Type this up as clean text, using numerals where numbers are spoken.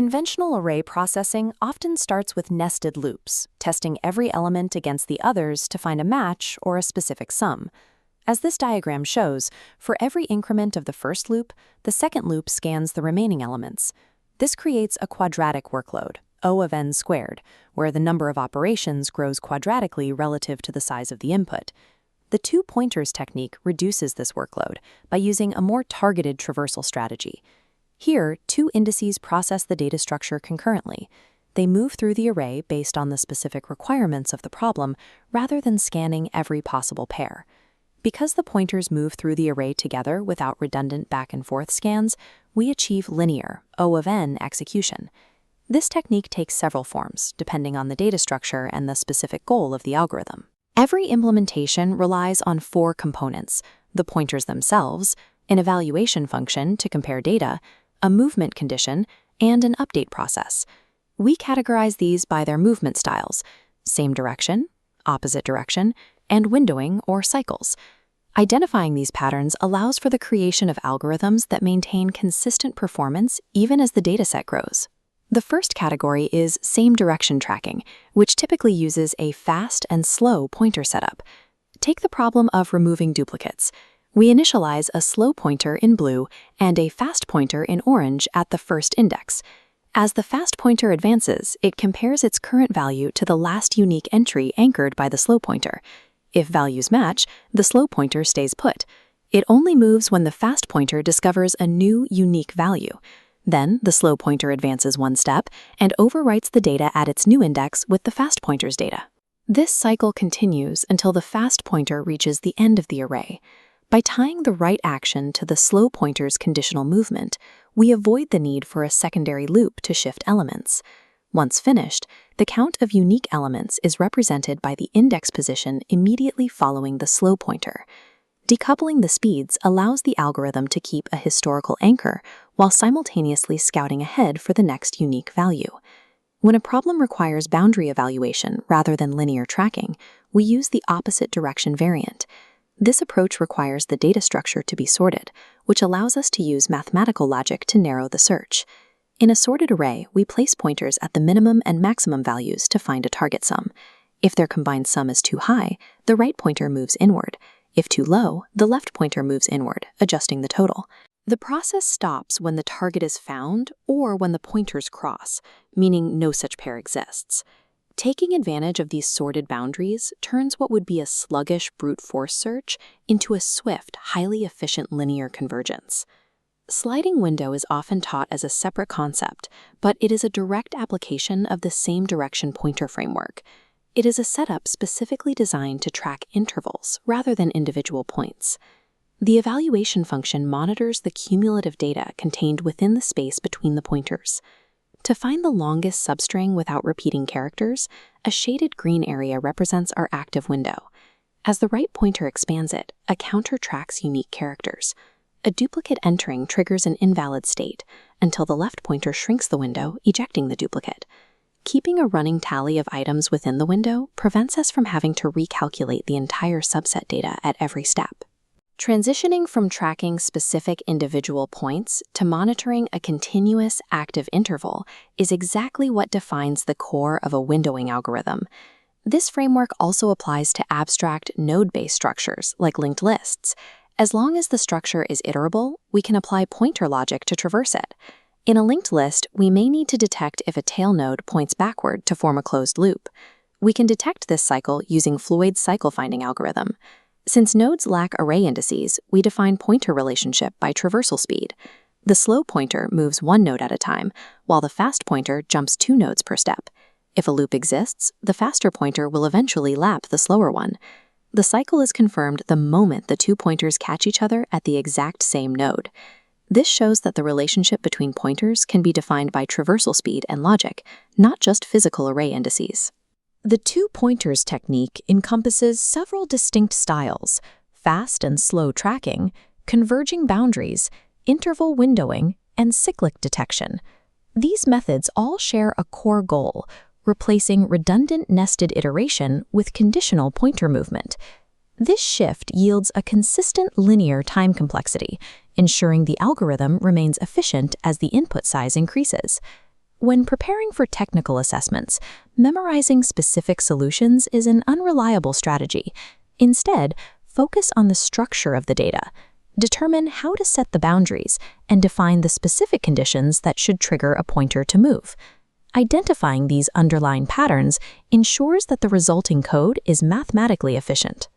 Conventional array processing often starts with nested loops, testing every element against the others to find a match or a specific sum. As this diagram shows, for every increment of the first loop, the second loop scans the remaining elements. This creates a quadratic workload, O of n squared, where the number of operations grows quadratically relative to the size of the input. The two pointers technique reduces this workload by using a more targeted traversal strategy. Here, two indices process the data structure concurrently. They move through the array based on the specific requirements of the problem rather than scanning every possible pair. Because the pointers move through the array together without redundant back-and-forth scans, we achieve linear, O of n execution. This technique takes several forms, depending on the data structure and the specific goal of the algorithm. Every implementation relies on four components: the pointers themselves, an evaluation function to compare data, a movement condition, and an update process. We categorize these by their movement styles: same direction, opposite direction, and windowing or cycles. Identifying these patterns allows for the creation of algorithms that maintain consistent performance even as the dataset grows. The first category is same direction tracking, which typically uses a fast and slow pointer setup. Take the problem of removing duplicates. We initialize a slow pointer in blue and a fast pointer in orange at the first index. As the fast pointer advances, it compares its current value to the last unique entry anchored by the slow pointer. If values match, the slow pointer stays put. It only moves when the fast pointer discovers a new unique value. Then, the slow pointer advances one step and overwrites the data at its new index with the fast pointer's data. This cycle continues until the fast pointer reaches the end of the array. By tying the right action to the slow pointer's conditional movement, we avoid the need for a secondary loop to shift elements. Once finished, the count of unique elements is represented by the index position immediately following the slow pointer. Decoupling the speeds allows the algorithm to keep a historical anchor while simultaneously scouting ahead for the next unique value. When a problem requires boundary evaluation rather than linear tracking, we use the opposite direction variant. This approach requires the data structure to be sorted, which allows us to use mathematical logic to narrow the search. In a sorted array, we place pointers at the minimum and maximum values to find a target sum. If their combined sum is too high, the right pointer moves inward. If too low, the left pointer moves inward, adjusting the total. The process stops when the target is found or when the pointers cross, meaning no such pair exists. Taking advantage of these sorted boundaries turns what would be a sluggish brute force search into a swift, highly efficient linear convergence. Sliding window is often taught as a separate concept, but it is a direct application of the same direction pointer framework. It is a setup specifically designed to track intervals rather than individual points. The evaluation function monitors the cumulative data contained within the space between the pointers. To find the longest substring without repeating characters, a shaded green area represents our active window. As the right pointer expands it, a counter tracks unique characters. A duplicate entering triggers an invalid state until the left pointer shrinks the window, ejecting the duplicate. Keeping a running tally of items within the window prevents us from having to recalculate the entire subset data at every step. Transitioning from tracking specific individual points to monitoring a continuous active interval is exactly what defines the core of a windowing algorithm. This framework also applies to abstract node-based structures like linked lists. As long as the structure is iterable, we can apply pointer logic to traverse it. In a linked list, we may need to detect if a tail node points backward to form a closed loop. We can detect this cycle using Floyd's cycle finding algorithm. Since nodes lack array indices, we define pointer relationship by traversal speed. The slow pointer moves one node at a time, while the fast pointer jumps 2 nodes per step. If a loop exists, the faster pointer will eventually lap the slower one. The cycle is confirmed the moment the 2 pointers catch each other at the exact same node. This shows that the relationship between pointers can be defined by traversal speed and logic, not just physical array indices. The two pointers technique encompasses several distinct styles: fast and slow tracking, converging boundaries, interval windowing, and cyclic detection. These methods all share a core goal: replacing redundant nested iteration with conditional pointer movement. This shift yields a consistent linear time complexity, ensuring the algorithm remains efficient as the input size increases. When preparing for technical assessments, memorizing specific solutions is an unreliable strategy. Instead, focus on the structure of the data. Determine how to set the boundaries and define the specific conditions that should trigger a pointer to move. Identifying these underlying patterns ensures that the resulting code is mathematically efficient.